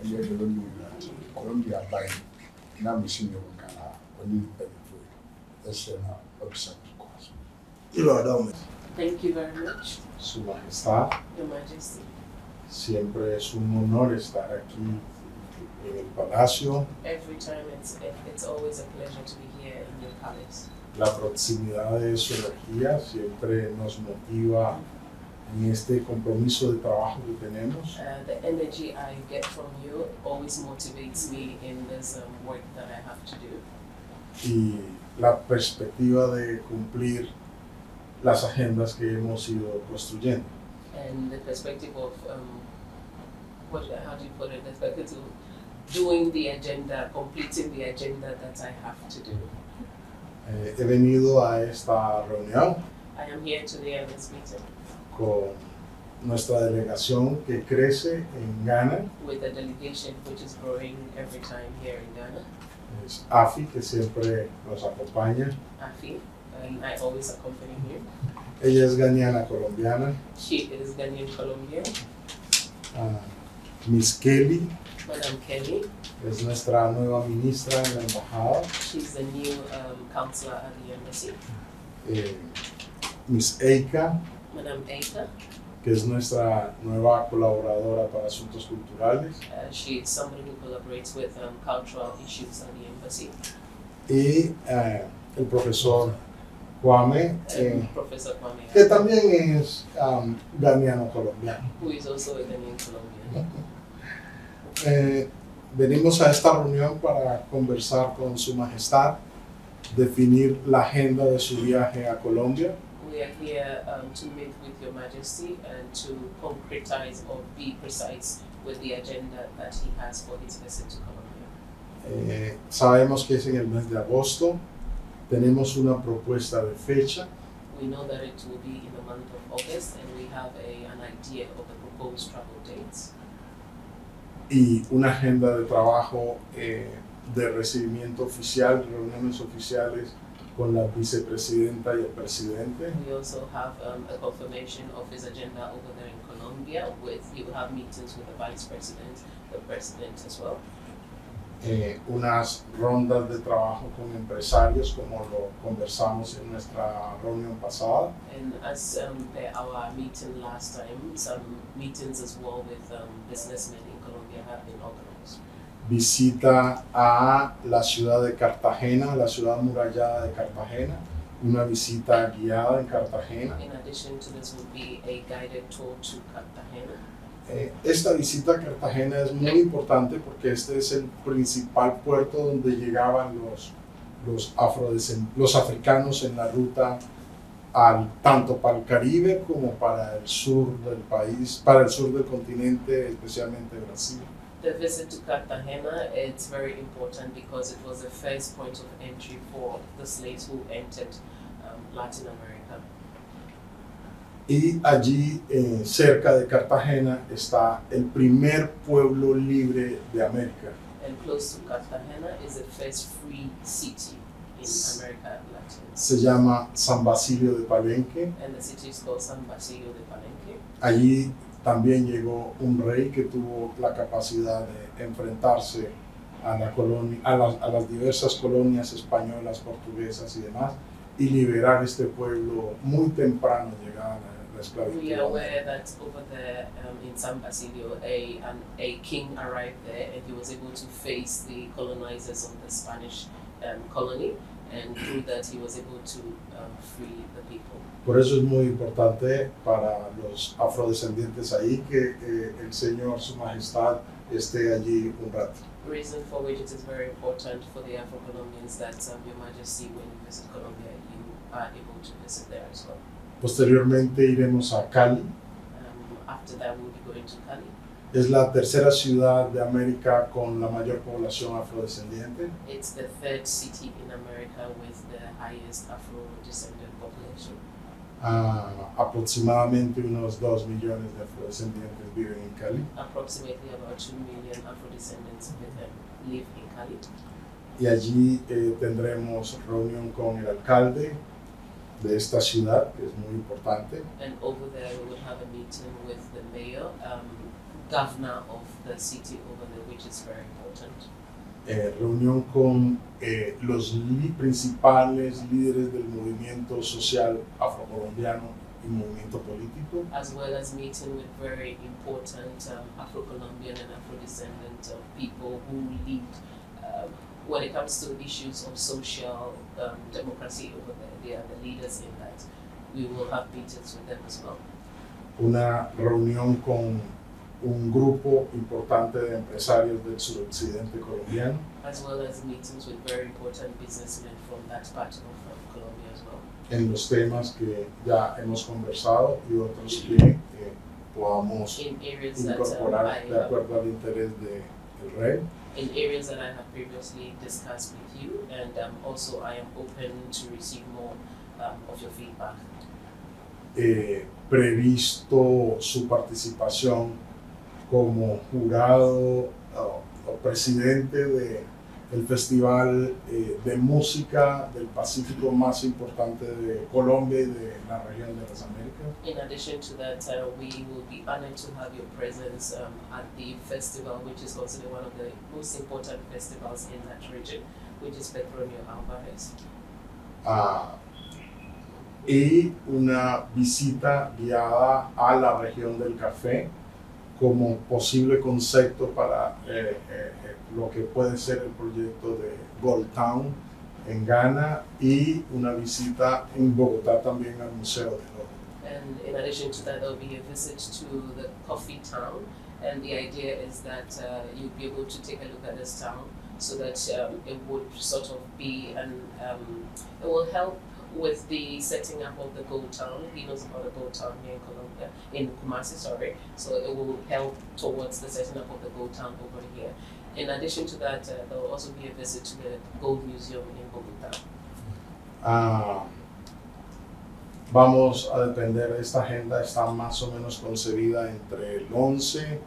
and yet the Colombia by now machine you can only benefit. That's an option. Thank you very much. Su Majestad, Your Majesty. siempre es un honor estar aquí en el Palacio. Every time it's always a pleasure to be here in your palace. La proximidad de su energía siempre nos motiva en este compromiso de trabajo que tenemos. The energy I get from you always motivates me in this work that I have to do. Y la perspectiva de cumplir las agendas que hemos ido construyendo. And the perspective of, how do you put it, the perspective of doing the agenda, completing the agenda that I have to do. He venido a esta reunión I am here today at this meeting con nuestra delegación que crece en Ghana. with a delegation which is growing every time here in Ghana, Es AFI, que siempre nos acompaña. Afi, and I always accompany him. Ella es ghanaiana colombiana. She is Ghanaian Colombian. Miss Kelly Madam Kelly, es nuestra nueva ministra en la embajada. she's the new counselor at the embassy. Miss Eika, Madam Eita, que es nuestra nueva colaboradora para asuntos culturales. she is somebody who collaborates with cultural issues at the embassy. Y el profesor Kwame, Professor Kwame, que también es ghanaiano colombiano. who is also a Ghanaian Colombian. Venimos a esta reunión para conversar con Su Majestad, definir la agenda de su viaje a Colombia. We are here to meet with Your Majesty and to concretize or be precise with the agenda that he has for his visit to Colombia. Sabemos que es en el mes de agosto. Tenemos una propuesta de fecha. We know that it will be in the month of August and we have an idea of the proposed travel dates. Y una agenda de trabajo de recibimiento oficial, reuniones oficiales con la vicepresidenta y el presidente. We also have a confirmation of his agenda over there in Colombia. He will have meetings with the vice president, the president as well. Unas rondas de trabajo con empresarios, como lo conversamos en nuestra reunión pasada. And as per our meeting last time, some meetings as well with businessmen in Colombia have been organized. Visita a la ciudad de Cartagena, la ciudad amurallada de Cartagena, una visita guiada en Cartagena. In addition to this would be a guided tour to Cartagena. Esta visita a Cartagena es muy importante porque este es el principal puerto donde llegaban los africanos en la ruta tanto para el Caribe como para el sur del país, para el sur del continente, especialmente Brasil. The visit to Cartagena, it's very important because it was the first point of entry for the slaves who entered Latin America. Y allí, cerca de Cartagena, está el primer pueblo libre de América. And close to Cartagena is the first free city in America Latin. Se llama San Basilio de Palenque. And the city is called San Basilio de Palenque. Allí también llegó un rey que tuvo la capacidad de enfrentarse a la colonia, a las diversas colonias españolas, portuguesas y demás, y liberar este pueblo muy temprano llegada la esclavitud. We are aware that over there in San Basilio, a king arrived there and he was able to face the colonizers of the Spanish colony, and through that he was able to free the people. Por eso es muy importante para los afrodescendientes ahí que el Señor, Su Majestad, esté allí un rato. Reason for which it is very important for the Afro-Colombians that Your Majesty, when you visit Colombia, you are able to visit there as well. Posteriormente iremos a Cali. After that, we'll be going to Cali. Es la tercera ciudad de América con la mayor población afrodescendiente. It's the third city in America with the highest Afro-descendant population. Aproximadamente unos 2 millones de afrodescendientes viven en Cali. Approximately about 2 million Afro-descendants live in Cali. Y allí tendremos reunión con el alcalde de esta ciudad, que es muy importante. And over there we will have a meeting with the mayor, governor of the city over there, which is very important. Reunión con los principales líderes del movimiento social afrocolombiano y movimiento político. As well as meeting with very important Afro-Colombian and Afro-descendant people who lead when it comes to issues of social democracy over there. They are the leaders in that. We will have meetings with them as well. Una reunión con un grupo importante de empresarios del suroccidente colombiano. As well as meetings with very important businessmen from that part of Colombia as well. En los temas que ya hemos conversado y otros que podamos incorporar de acuerdo al interés del rey. In areas that I have previously discussed with you, and also I am open to receive more of your feedback. Previsto su participación como jurado o presidente del Festival de Música del Pacífico más importante de Colombia y de la región de las Américas. In addition to that, we will be honored to have your presence at the festival, which is considered one of the most important festivals in that region, which is Petronio Alvarez. Y una visita guiada a la región del café como posible concepto para lo que puede ser el proyecto de Gold Town en Ghana, y una visita en Bogotá también al Museo del Oro. And in addition to that, there will be a visit to the coffee town, and the idea is that you'll be able to take a look at this town so that it would sort of be it will help with the setting up of the gold town. He knows about the gold town here in Colombia, in Kumasi, sorry. So it will help towards the setting up of the gold town over here. In addition to that, there will also be a visit to the Gold Museum in Bogotá. Vamos a depender, esta agenda está más o menos concebida entre el 11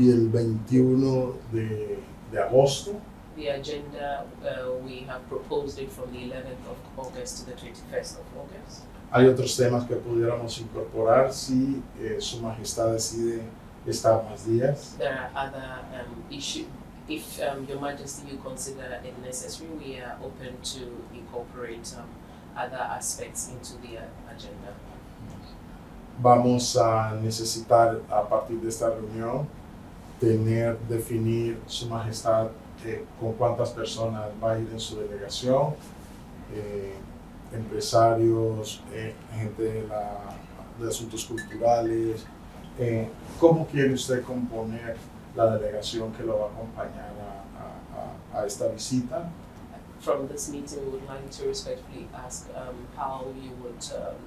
y el 21 de agosto. The agenda, we have proposed it from the 11th of August to the 21st of August. Hay otros temas que pudiéramos incorporar si Su Majestad decide estar más días. There are other issues. If Your Majesty, you consider it necessary, we are open to incorporate other aspects into the agenda. Vamos a necesitar, a partir de esta reunión, definir Su Majestad con cuántas personas va a ir en su delegación, empresarios, gente de asuntos culturales. ¿Cómo quiere usted componer la delegación que lo va a acompañar a esta visita? From this meeting, we would like to respectfully ask how you would,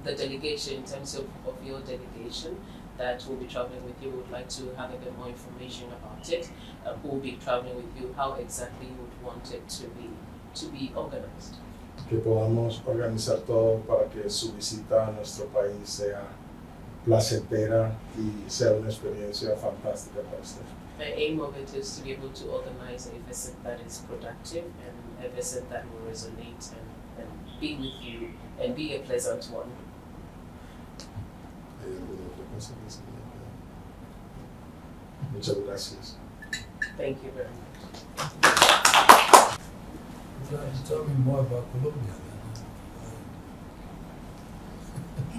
the delegation, in terms of your delegation that will be traveling with you, we would like to have a bit more information about it. Who will be traveling with you, how exactly you would want it to be organized. Que podamos organizar todo para que su visita a nuestro país sea placentera y sea una experiencia fantástica para usted. The aim of it is to be able to organize a visit that is productive and a visit that will resonate and be with you and be a pleasant one. ¿Hay alguna otra cosa que se me quede? Muchas gracias. Thank you very much. Tell me more about Colombia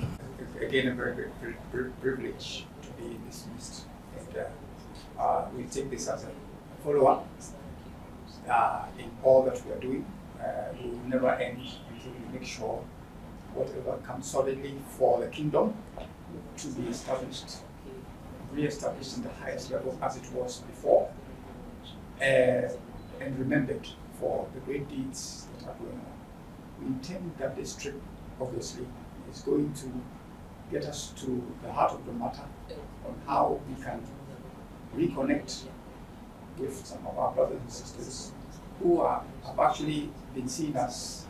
then. Again, a very great privilege to be in this midst. And we take this as a follow-up in all that we are doing. We will never end until we make sure whatever comes solidly for the kingdom to be established, re-established in the highest level as it was before, and remembered for the great deeds that are going on. We intend that this trip, obviously, is going to get us to the heart of the matter on how we can reconnect with some of our brothers and sisters who have actually been seen as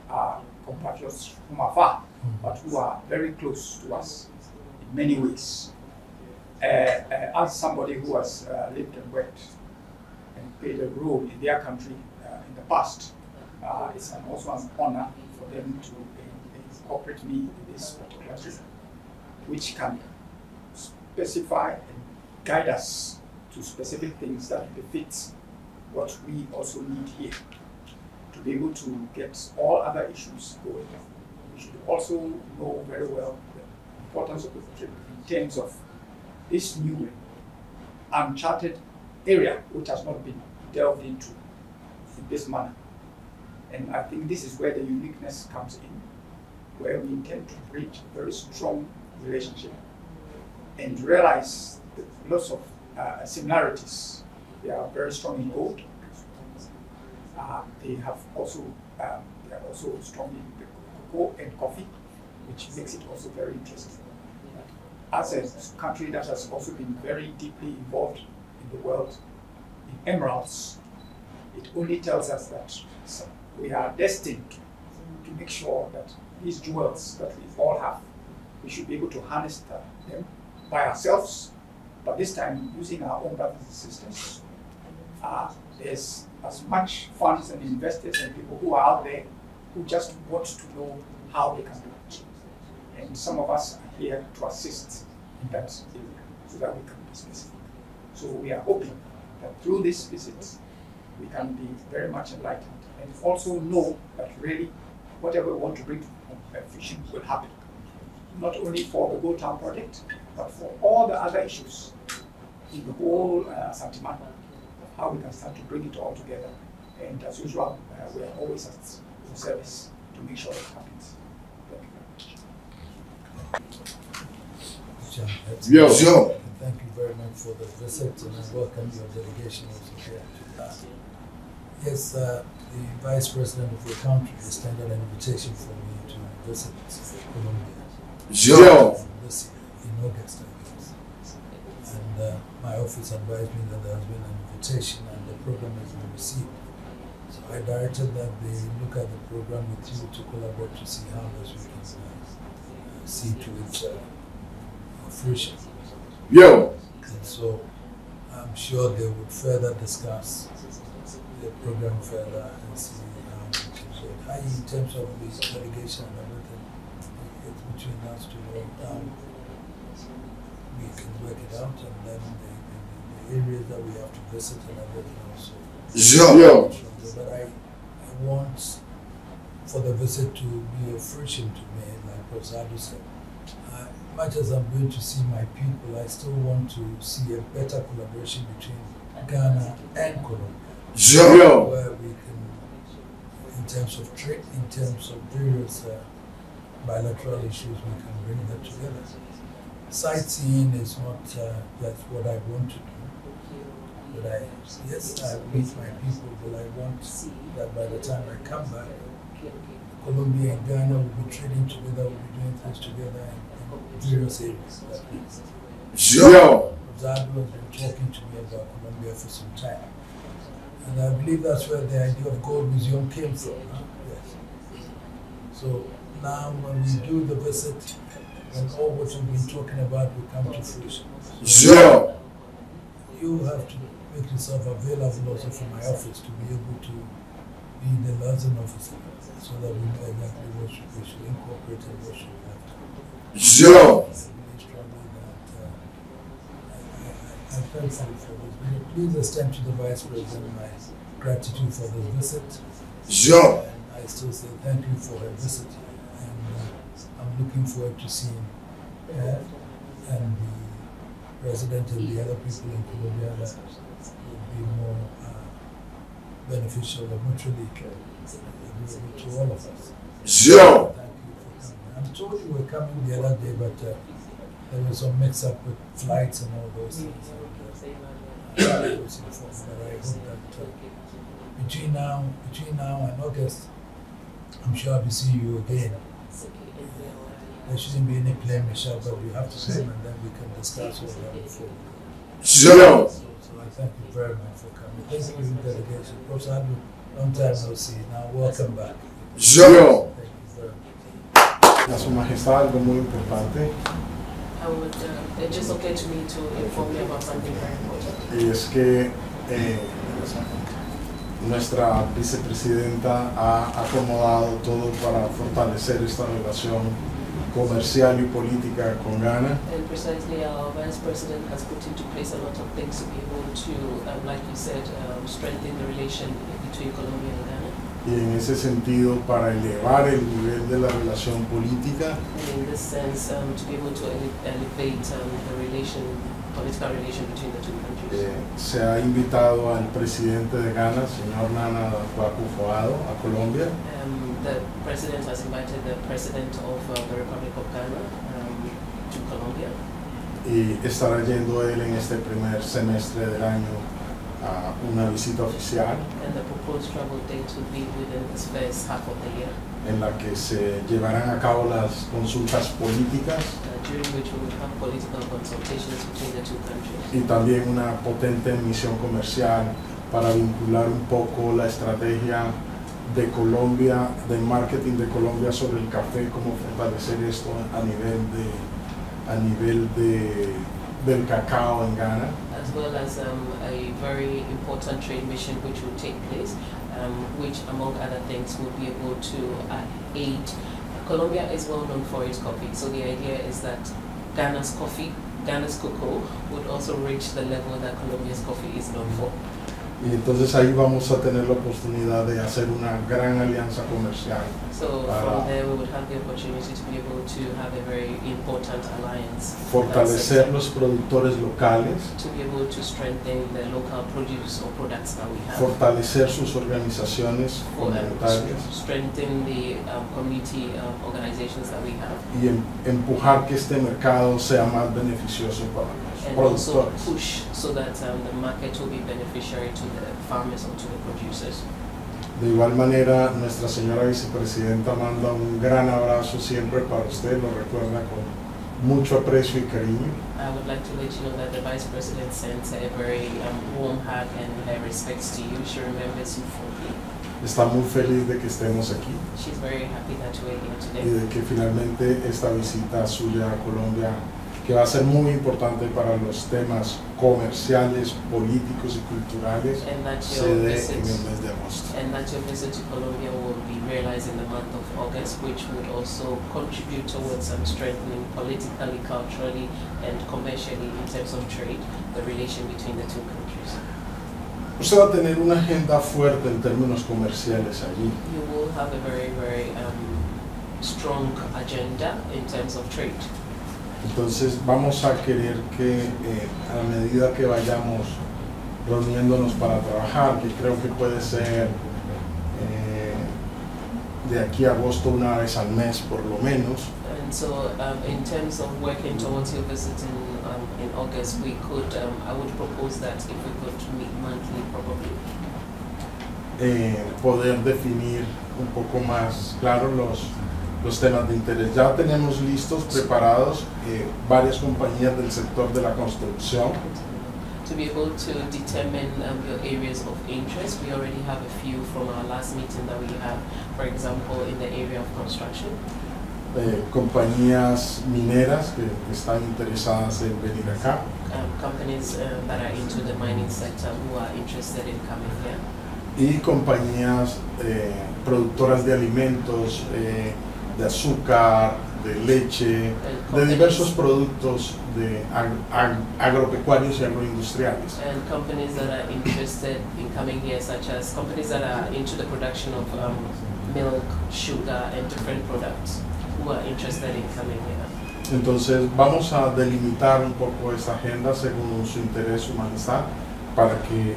compatriots from afar, but who are very close to us in many ways. As somebody who has lived and worked and played a role in their country in the past, it's also an honor for them to incorporate me in this particular trip, which can specify and guide us to specific things that befit what we also need here to be able to get all other issues going. We should also know very well the importance of the trip in terms of this new uncharted area which has not been delved into in this manner. And I think this is where the uniqueness comes in, where we intend to bridge a very strong relationship and realize that lots of similarities. They are very strong in gold. They are also strong in the cocoa and coffee, which makes it also very interesting. As a country that has also been very deeply involved in the world in emeralds, it only tells us that we are destined to make sure that these jewels that we all have, we should be able to harness them by ourselves, but this time using our own brothers and sisters. There's as much funds and investors and people who are out there who just want to know how they can do it. And some of us are here to assist in that area so that we can be specific. So we are hoping that through this visit, we can be very much enlightened and also know that really whatever we want to bring to fishing will happen. Not only for the Go Town project, but for all the other issues in the whole Asantehene, how we can start to bring it all together. And as usual, we are always at your service to make sure it happens. Thank you very much. Yo. Thank you very much for the visit, and I welcome your delegation also here. Yes, the Vice President of the country extended an invitation for me to visit Colombia. This year, in August, I guess. And my office advised me that there has been an invitation and the program has been received. So I directed that they look at the program with you to collaborate to see how best we can see to its fruition. And so I'm sure they would further discuss the program further and see how we can do it. In terms of the delegation and everything, it's between us to know how we can work it out, and then the areas that we have to visit and everything also. But I want for the visit to be a fruition to me, like Rosado said. Much as I'm going to see my people, I still want to see a better collaboration between Ghana and Colombia, where we can, in terms of trade, in terms of various bilateral issues, we can bring them together. Sightseeing is not that's what I want to do, but yes, I meet my people, but I want that by the time I come back, Colombia and Ghana will be trading together, will be doing things together in various areas. Rosado has been talking to me about Colombia for some time. And I believe that's where the idea of Gold Museum came from. Yes. So now when we do the visit, and all what we've been talking about will come to fruition. So you have to make yourself available also for my office to be able to be the liaison officer, so that we know exactly what we should incorporate and what should we have to. I really strongly that I'm thankful for this. Please extend to the Vice President my gratitude for this visit. And I still say thank you for her visit. And I'm looking forward to seeing her and the President and the other people in Colombia that would be more beneficial and mutually agreeable to all of us. Thank you for coming. I'm told you were coming the other day, but there was some mix-up with flights and all those things. I was informed, but I hope that between now and August, I'm sure I'll be seeing you again. There shouldn't be any plane Michelle, but you have to come and then we can discuss all that before. So I thank you very much for coming. Thank you, delegation. Professor, long time no see. Now welcome back. Thank you very much. A Su Majestad, algo muy importante. It just occurred to me to inform you about something very important. Y es que nuestra vicepresidenta ha acomodado todo para fortalecer esta relación comercial y política con Ghana. And precisely our Vice President has put into place a lot of things to be able to, like you said, strengthen the relation between Colombia and Ghana. Y en ese sentido, para elevar el nivel de la relación política, And in this sense, to be able to elevate the political relation between the two countries. se ha invitado al presidente de Ghana, señor Nana Akufo-Addo, a Colombia. The president has invited the president of the Republic of Ghana to Colombia. Y estará yendo él en este primer semestre del año a una visita oficial And the proposed travel date will be within this first half of the year, en la que se llevarán a cabo las consultas políticas during which we will have political consultations between the two countries. y también una potente misión comercial para vincular un poco la estrategia de Colombia, del marketing de Colombia sobre el café, cómo fortalecer esto a nivel del cacao en Ghana. As well as a very important trade mission which will take place, which among other things will be able to aid. Colombia is well known for its coffee, so the idea is that Ghana's cocoa would also reach the level that Colombia's coffee is known for. Y entonces ahí vamos a tener la oportunidad de hacer una gran alianza comercial. So from there we would have the opportunity to be able to have a very important alliance. Fortalecer los productores locales, To be able to strengthen the local produce or products that we have. fortalecer sus organizaciones comunitarias Strengthen the community organizations that we have. y empujar que este mercado sea más beneficioso para los And also productores. push so that the market will be beneficiary to the farmers or to the producers. De igual manera, nuestra señora vicepresidenta manda un gran abrazo siempre para usted, lo recuerda con mucho aprecio y cariño. I would like to let you know that the Vice President sends a very warm hug and her respects to you. She remembers you fondly. Está muy feliz de que estemos aquí She's very happy that we're here y today. de que finalmente esta visita suya a Colombia, que va a ser muy importante para los temas comerciales, políticos y culturales, And that se your dé visit en el mes de agosto. and that your visit to Colombia will be realized in the month of August, which would also contribute towards strengthening politically, culturally, and commercially in terms of trade, the relation between the two countries. Usted va a tener una agenda fuerte en términos comerciales allí. You will have a very, very strong agenda in terms of trade. Entonces vamos a querer que a medida que vayamos reuniéndonos para trabajar, que creo que puede ser de aquí a agosto una vez al mes por lo menos, And so, in terms of working towards your visit in August, we could, I would propose that if we could meet monthly, probably. poder definir un poco más claro los temas de interés. Ya tenemos listos, preparados, varias compañías del sector de la construcción. To be able to determine your areas of interest, we already have a few from our last meeting that we had, for example, in the area of construction. Compañías mineras que están interesadas en venir acá. Companies that are into the mining sector who are interested in coming here. Y compañías productoras de alimentos, de azúcar, de leche, de diversos productos de agropecuarios y agroindustriales. And companies that are interested in coming here, such as companies that are into the production of milk, sugar, and different products, who are interested in coming here. Entonces vamos a delimitar un poco esta agenda según su interés, su majestad, para que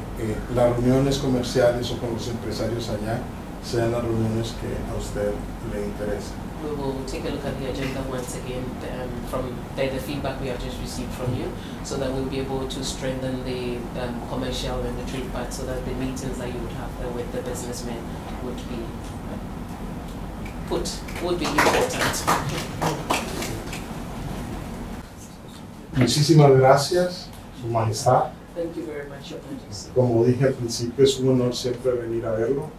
las reuniones comerciales o con los empresarios allá sean las reuniones que a usted le interesen. We will take a look at the agenda once again from the feedback we have just received from you, so that we'll be able to strengthen the commercial and the trade part, so that the meetings that you would have with the businessmen would be important. Muchísimas gracias, Su Majestad. Thank you very much, Your Majesty. Como dije al principio, es un honor siempre venir a verlo.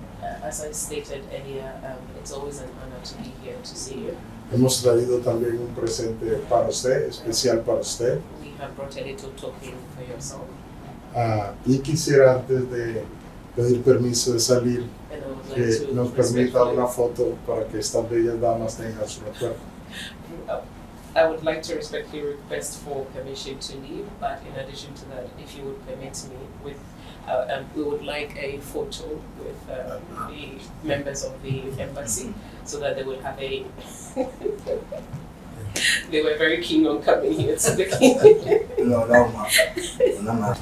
As I stated earlier, it's always an honor to be here to see you. Hemos traído también un presente para usted, especial para usted. We have brought a little token for yourself. Y quisiera, antes de pedir permiso de salir, And I would like que to nos permita respectfully una foto para que estas bellas damas tengan su recuerdo. I would like to respectfully request for permission to leave, but in addition to that, if you would permit me with, we would like a photo with the members of the embassy so that they will have a. They were very keen on coming here to the king. No, no, no.